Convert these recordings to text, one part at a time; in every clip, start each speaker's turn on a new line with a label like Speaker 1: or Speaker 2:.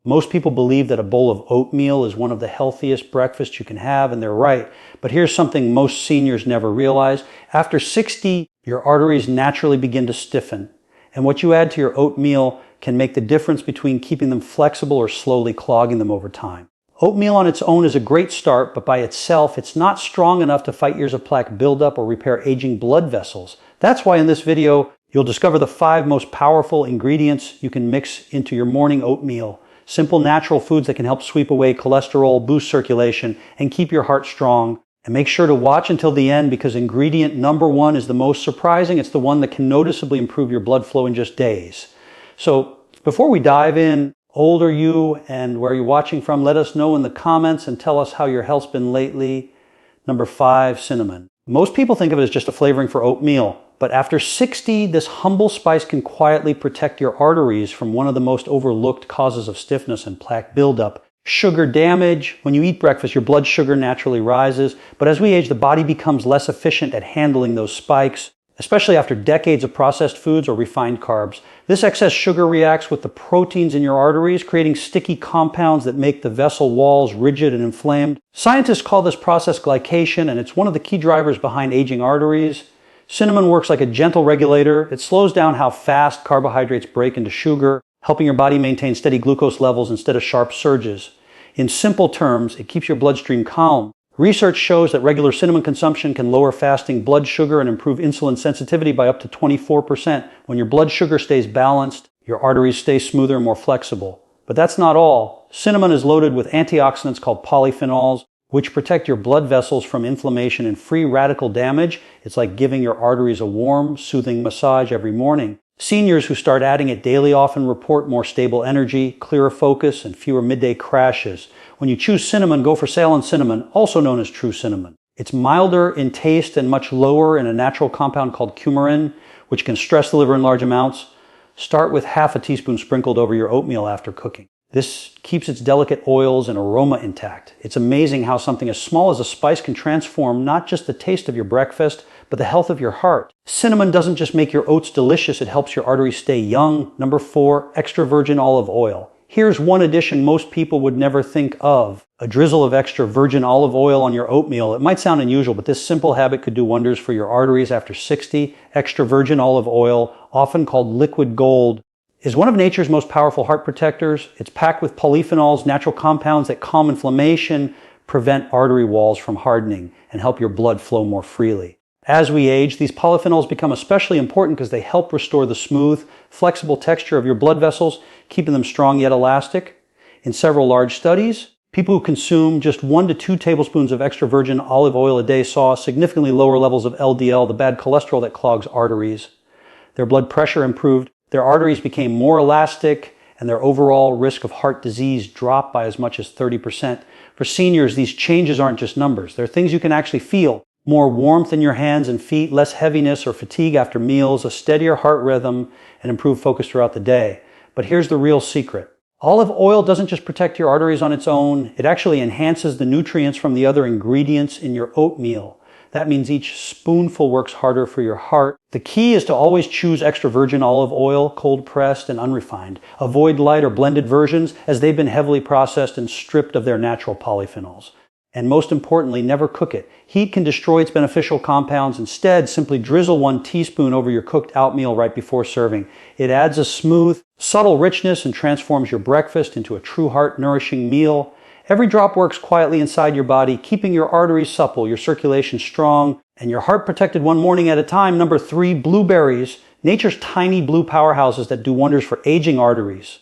Speaker 1: Most people believe that a bowl of oatmeal is one of the healthiest breakfasts you can have, and they're right. But here's something most seniors never realize. After 60, your arteries naturally begin to stiffen. And what you add to your oatmeal can make the difference between keeping them flexible or slowly clogging them over time. Oatmeal on its own is a great start, but by itself, it's not strong enough to fight years of plaque buildup or repair aging blood vessels. That's why in this video, you'll discover the 5 most powerful ingredients you can mix into your morning oatmeal. Simple natural foods that can help sweep away cholesterol, boost circulation, and keep your heart strong. And make sure to watch until the end because ingredient number 1 is the most surprising. It's the one that can noticeably improve your blood flow in just days. So before we dive in, old are you and where you're watching from, let us know in the comments and tell us how your health's been lately. Number 5, cinnamon. Most people think of it as just a flavoring for oatmeal. But after 60, this humble spice can quietly protect your arteries from one of the most overlooked causes of stiffness and plaque buildup. Sugar damage. When you eat breakfast, your blood sugar naturally rises. But as we age, the body becomes less efficient at handling those spikes, especially after decades of processed foods or refined carbs. This excess sugar reacts with the proteins in your arteries, creating sticky compounds that make the vessel walls rigid and inflamed. Scientists call this process glycation, and it's one of the key drivers behind aging arteries. Cinnamon works like a gentle regulator. It slows down how fast carbohydrates break into sugar, helping your body maintain steady glucose levels instead of sharp surges. In simple terms, it keeps your bloodstream calm. Research shows that regular cinnamon consumption can lower fasting blood sugar and improve insulin sensitivity by up to 24%. When your blood sugar stays balanced, your arteries stay smoother and more flexible. But that's not all. Cinnamon is loaded with antioxidants called polyphenols, which protect your blood vessels from inflammation and free radical damage. It's like giving your arteries a warm, soothing massage every morning. Seniors who start adding it daily often report more stable energy, clearer focus, and fewer midday crashes. When you choose cinnamon, go for Ceylon cinnamon, also known as true cinnamon. It's milder in taste and much lower in a natural compound called coumarin, which can stress the liver in large amounts. Start with half a teaspoon sprinkled over your oatmeal after cooking. This keeps its delicate oils and aroma intact. It's amazing how something as small as a spice can transform not just the taste of your breakfast, but the health of your heart. Cinnamon doesn't just make your oats delicious, it helps your arteries stay young. Number 4, extra virgin olive oil. Here's one addition most people would never think of. A drizzle of extra virgin olive oil on your oatmeal. It might sound unusual, but this simple habit could do wonders for your arteries after 60. Extra virgin olive oil, often called liquid gold, is one of nature's most powerful heart protectors. It's packed with polyphenols, natural compounds that calm inflammation, prevent artery walls from hardening, and help your blood flow more freely. As we age, these polyphenols become especially important because they help restore the smooth, flexible texture of your blood vessels, keeping them strong yet elastic. In several large studies, people who consume just 1 to 2 tablespoons of extra virgin olive oil a day saw significantly lower levels of LDL, the bad cholesterol that clogs arteries. Their blood pressure improved, their arteries became more elastic, and their overall risk of heart disease dropped by as much as 30%. For seniors, these changes aren't just numbers. They're things you can actually feel. More warmth in your hands and feet, less heaviness or fatigue after meals, a steadier heart rhythm, and improved focus throughout the day. But here's the real secret. Olive oil doesn't just protect your arteries on its own, it actually enhances the nutrients from the other ingredients in your oatmeal. That means each spoonful works harder for your heart. The key is to always choose extra virgin olive oil, cold pressed and unrefined. Avoid light or blended versions as they've been heavily processed and stripped of their natural polyphenols. And most importantly, never cook it. Heat can destroy its beneficial compounds. Instead, simply drizzle 1 teaspoon over your cooked oatmeal right before serving. It adds a smooth, subtle richness and transforms your breakfast into a true heart-nourishing meal. Every drop works quietly inside your body, keeping your arteries supple, your circulation strong, and your heart protected one morning at a time. Number 3, blueberries. Nature's tiny blue powerhouses that do wonders for aging arteries.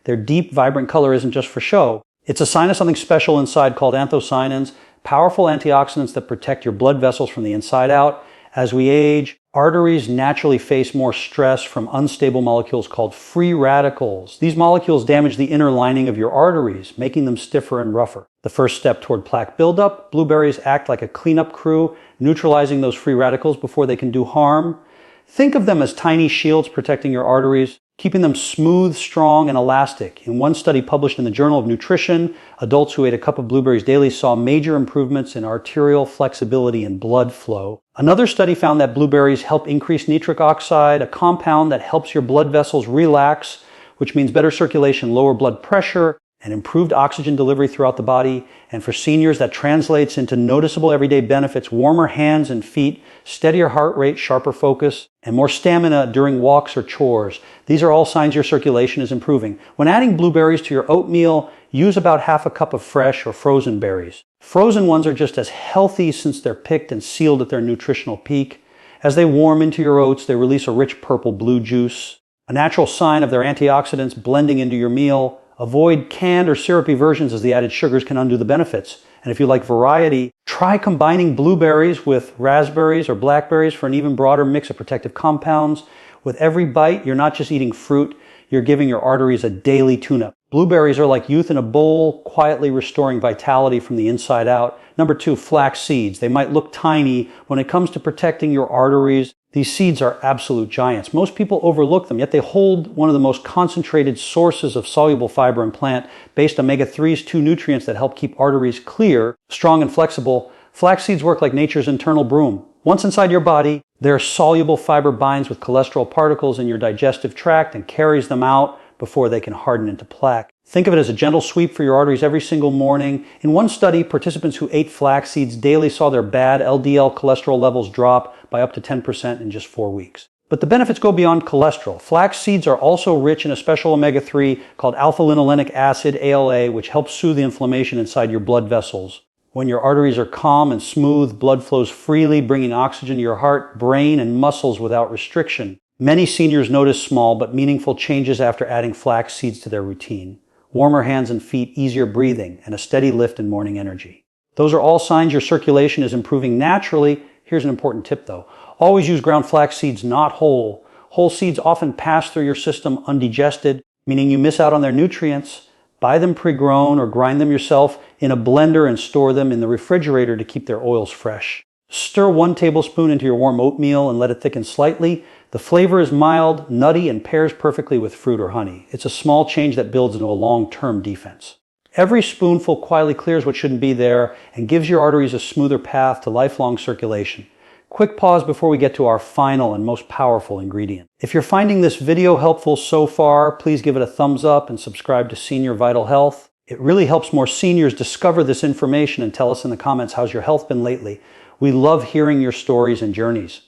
Speaker 1: Their deep, vibrant color isn't just for show. It's a sign of something special inside called anthocyanins, powerful antioxidants that protect your blood vessels from the inside out. As we age, arteries naturally face more stress from unstable molecules called free radicals. These molecules damage the inner lining of your arteries, making them stiffer and rougher. The first step toward plaque buildup, blueberries act like a cleanup crew, neutralizing those free radicals before they can do harm. Think of them as tiny shields protecting your arteries, keeping them smooth, strong, and elastic. In one study published in the Journal of Nutrition, adults who ate a cup of blueberries daily saw major improvements in arterial flexibility and blood flow. Another study found that blueberries help increase nitric oxide, a compound that helps your blood vessels relax, which means better circulation, lower blood pressure, and improved oxygen delivery throughout the body. And for seniors, that translates into noticeable everyday benefits: warmer hands and feet, steadier heart rate, sharper focus, and more stamina during walks or chores. These are all signs your circulation is improving. When adding blueberries to your oatmeal, use about half a cup of fresh or frozen berries. Frozen ones are just as healthy since they're picked and sealed at their nutritional peak. As they warm into your oats, they release a rich purple-blue juice, a natural sign of their antioxidants blending into your meal. Avoid canned or syrupy versions, as the added sugars can undo the benefits. And if you like variety, try combining blueberries with raspberries or blackberries for an even broader mix of protective compounds. With every bite, you're not just eating fruit, you're giving your arteries a daily tune-up. Blueberries are like youth in a bowl, quietly restoring vitality from the inside out. Number 2, flax seeds. They might look tiny. When it comes to protecting your arteries, these seeds are absolute giants. Most people overlook them, yet they hold one of the most concentrated sources of soluble fiber in plant-based omega-3s, 2 nutrients that help keep arteries clear, strong, and flexible. Flax seeds work like nature's internal broom. Once inside your body, their soluble fiber binds with cholesterol particles in your digestive tract and carries them out before they can harden into plaque. Think of it as a gentle sweep for your arteries every single morning. In one study, participants who ate flax seeds daily saw their bad LDL cholesterol levels drop by up to 10% in just 4 weeks. But the benefits go beyond cholesterol. Flax seeds are also rich in a special omega-3 called alpha-linolenic acid, ALA, which helps soothe the inflammation inside your blood vessels. When your arteries are calm and smooth, blood flows freely, bringing oxygen to your heart, brain, and muscles without restriction. Many seniors notice small but meaningful changes after adding flax seeds to their routine. Warmer hands and feet, easier breathing, and a steady lift in morning energy. Those are all signs your circulation is improving naturally. Here's an important tip though. Always use ground flax seeds, not whole. Whole seeds often pass through your system undigested, meaning you miss out on their nutrients. Buy them pre-grown or grind them yourself in a blender and store them in the refrigerator to keep their oils fresh. Stir 1 tablespoon into your warm oatmeal and let it thicken slightly. The flavor is mild, nutty, and pairs perfectly with fruit or honey. It's a small change that builds into a long-term defense. Every spoonful quietly clears what shouldn't be there and gives your arteries a smoother path to lifelong circulation. Quick pause before we get to our final and most powerful ingredient. If you're finding this video helpful so far, please give it a thumbs up and subscribe to Senior Vital Health. It really helps more seniors discover this information, and tell us in the comments, how's your health been lately? We love hearing your stories and journeys.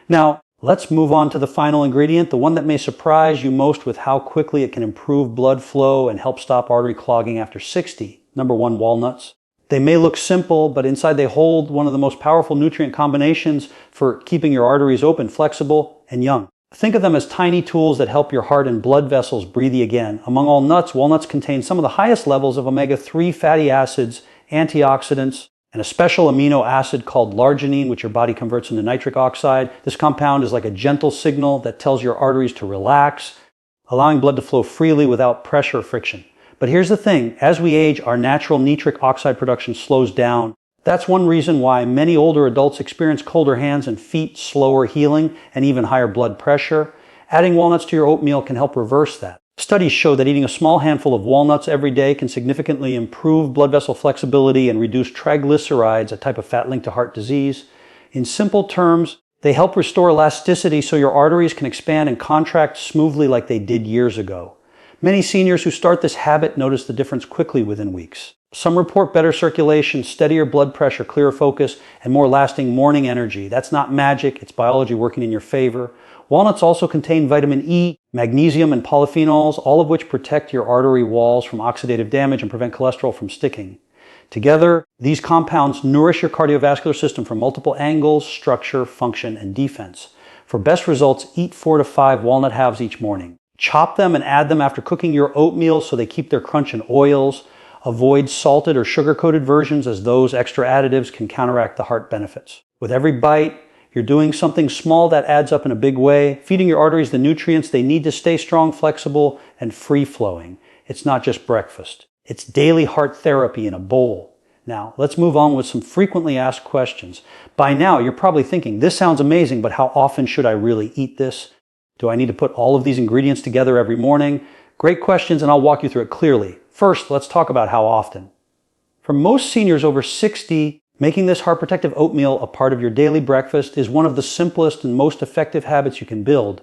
Speaker 1: Now, let's move on to the final ingredient, the one that may surprise you most with how quickly it can improve blood flow and help stop artery clogging after 60. Number 1, walnuts. They may look simple, but inside they hold one of the most powerful nutrient combinations for keeping your arteries open, flexible, and young. Think of them as tiny tools that help your heart and blood vessels breathe again. Among all nuts, walnuts contain some of the highest levels of omega-3 fatty acids, antioxidants, and a special amino acid called larginine, which your body converts into nitric oxide. This compound is like a gentle signal that tells your arteries to relax, allowing blood to flow freely without pressure or friction. But here's the thing, as we age, our natural nitric oxide production slows down. That's one reason why many older adults experience colder hands and feet, slower healing, and even higher blood pressure. Adding walnuts to your oatmeal can help reverse that. Studies show that eating a small handful of walnuts every day can significantly improve blood vessel flexibility and reduce triglycerides, a type of fat linked to heart disease. In simple terms, they help restore elasticity so your arteries can expand and contract smoothly like they did years ago. Many seniors who start this habit notice the difference quickly within weeks. Some report better circulation, steadier blood pressure, clearer focus, and more lasting morning energy. That's not magic, it's biology working in your favor. Walnuts also contain vitamin E, magnesium, and polyphenols, all of which protect your artery walls from oxidative damage and prevent cholesterol from sticking. Together, these compounds nourish your cardiovascular system from multiple angles, structure, function, and defense. For best results, eat 4 to 5 walnut halves each morning. Chop them and add them after cooking your oatmeal so they keep their crunch in oils. Avoid salted or sugar-coated versions, as those extra additives can counteract the heart benefits. With every bite, you're doing something small that adds up in a big way, feeding your arteries the nutrients they need to stay strong, flexible, and free-flowing. It's not just breakfast. It's daily heart therapy in a bowl. Now, let's move on with some frequently asked questions. By now, you're probably thinking, this sounds amazing, but how often should I really eat this? Do I need to put all of these ingredients together every morning? Great questions, and I'll walk you through it clearly. First, let's talk about how often. For most seniors over 60, making this heart protective oatmeal a part of your daily breakfast is one of the simplest and most effective habits you can build.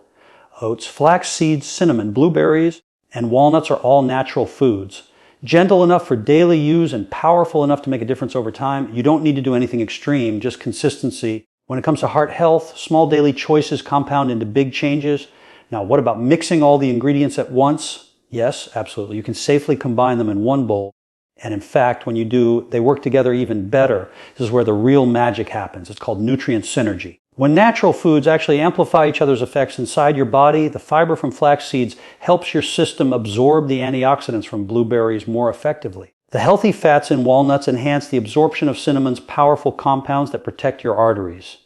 Speaker 1: Oats, flax seeds, cinnamon, blueberries, and walnuts are all natural foods. Gentle enough for daily use and powerful enough to make a difference over time. You don't need to do anything extreme, just consistency. When it comes to heart health, small daily choices compound into big changes. Now, what about mixing all the ingredients at once? Yes, absolutely. You can safely combine them in one bowl. And in fact, when you do, they work together even better. This is where the real magic happens. It's called nutrient synergy. When natural foods actually amplify each other's effects inside your body, the fiber from flax seeds helps your system absorb the antioxidants from blueberries more effectively. The healthy fats in walnuts enhance the absorption of cinnamon's powerful compounds that protect your arteries.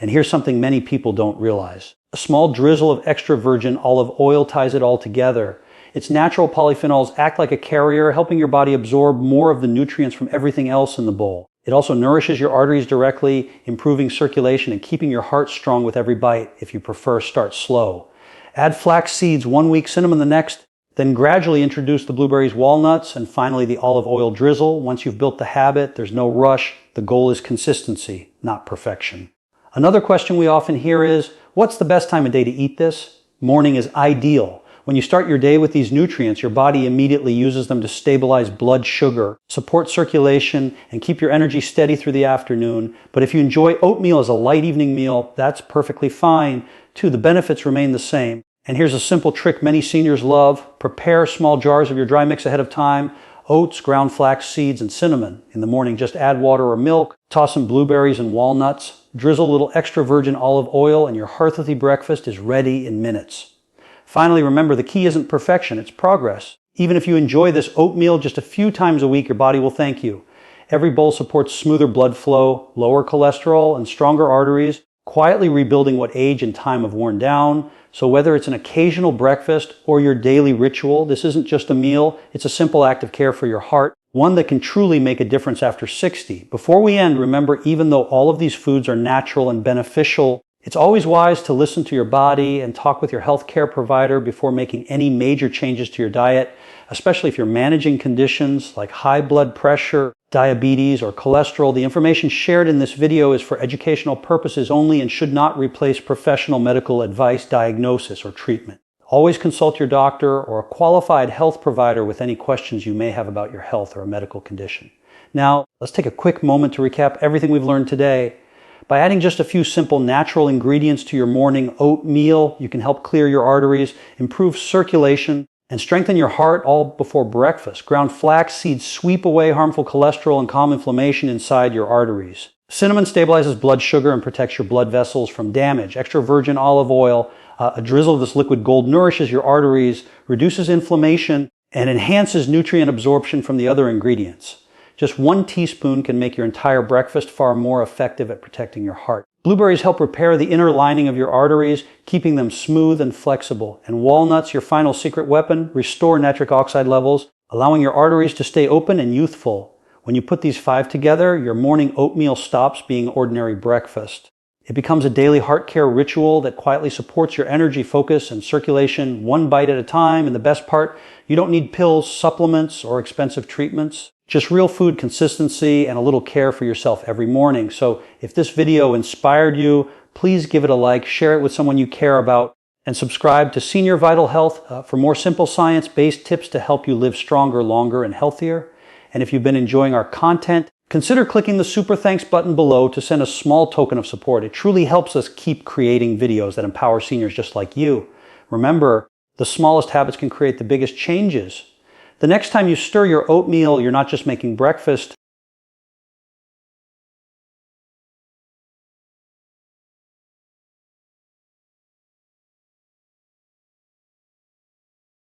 Speaker 1: And here's something many people don't realize. A small drizzle of extra virgin olive oil ties it all together. Its natural polyphenols act like a carrier, helping your body absorb more of the nutrients from everything else in the bowl. It also nourishes your arteries directly, improving circulation and keeping your heart strong with every bite. If you prefer, start slow. Add flax seeds 1 week, cinnamon the next, then gradually introduce the blueberries, walnuts, and finally the olive oil drizzle. Once you've built the habit, there's no rush. The goal is consistency, not perfection. Another question we often hear is, what's the best time of day to eat this? Morning is ideal. When you start your day with these nutrients, your body immediately uses them to stabilize blood sugar, support circulation, and keep your energy steady through the afternoon. But if you enjoy oatmeal as a light evening meal, that's perfectly fine too. The benefits remain the same. And here's a simple trick many seniors love. Prepare small jars of your dry mix ahead of time. Oats, ground flax seeds, and cinnamon. In the morning, just add water or milk. Toss some blueberries and walnuts. Drizzle a little extra virgin olive oil, and your hearty breakfast is ready in minutes. Finally, remember, the key isn't perfection, it's progress. Even if you enjoy this oatmeal just a few times a week, your body will thank you. Every bowl supports smoother blood flow, lower cholesterol, and stronger arteries, quietly rebuilding what age and time have worn down. So whether it's an occasional breakfast or your daily ritual, this isn't just a meal, it's a simple act of care for your heart, one that can truly make a difference after 60. Before we end, remember, even though all of these foods are natural and beneficial, it's always wise to listen to your body and talk with your healthcare provider before making any major changes to your diet, especially if you're managing conditions like high blood pressure, diabetes, or cholesterol. The information shared in this video is for educational purposes only and should not replace professional medical advice, diagnosis, or treatment. Always consult your doctor or a qualified health provider with any questions you may have about your health or a medical condition. Now, let's take a quick moment to recap everything we've learned today. By adding just a few simple natural ingredients to your morning oatmeal, you can help clear your arteries, improve circulation, and strengthen your heart all before breakfast. Ground flax seeds sweep away harmful cholesterol and calm inflammation inside your arteries. Cinnamon stabilizes blood sugar and protects your blood vessels from damage. Extra virgin olive oil, a drizzle of this liquid gold, nourishes your arteries, reduces inflammation, and enhances nutrient absorption from the other ingredients. Just 1 teaspoon can make your entire breakfast far more effective at protecting your heart. Blueberries help repair the inner lining of your arteries, keeping them smooth and flexible. And walnuts, your final secret weapon, restore nitric oxide levels, allowing your arteries to stay open and youthful. When you put these 5 together, your morning oatmeal stops being ordinary breakfast. It becomes a daily heart care ritual that quietly supports your energy, focus, and circulation 1 bite at a time. And the best part, you don't need pills, supplements, or expensive treatments. Just real food consistency and a little care for yourself every morning. So if this video inspired you, please give it a like, share it with someone you care about, and subscribe to Senior Vital Health for more simple science-based tips to help you live stronger, longer, and healthier. And if you've been enjoying our content, consider clicking the Super Thanks button below to send a small token of support. It truly helps us keep creating videos that empower seniors just like you. Remember, the smallest habits can create the biggest changes. The next time you stir your oatmeal, you're not just making breakfast,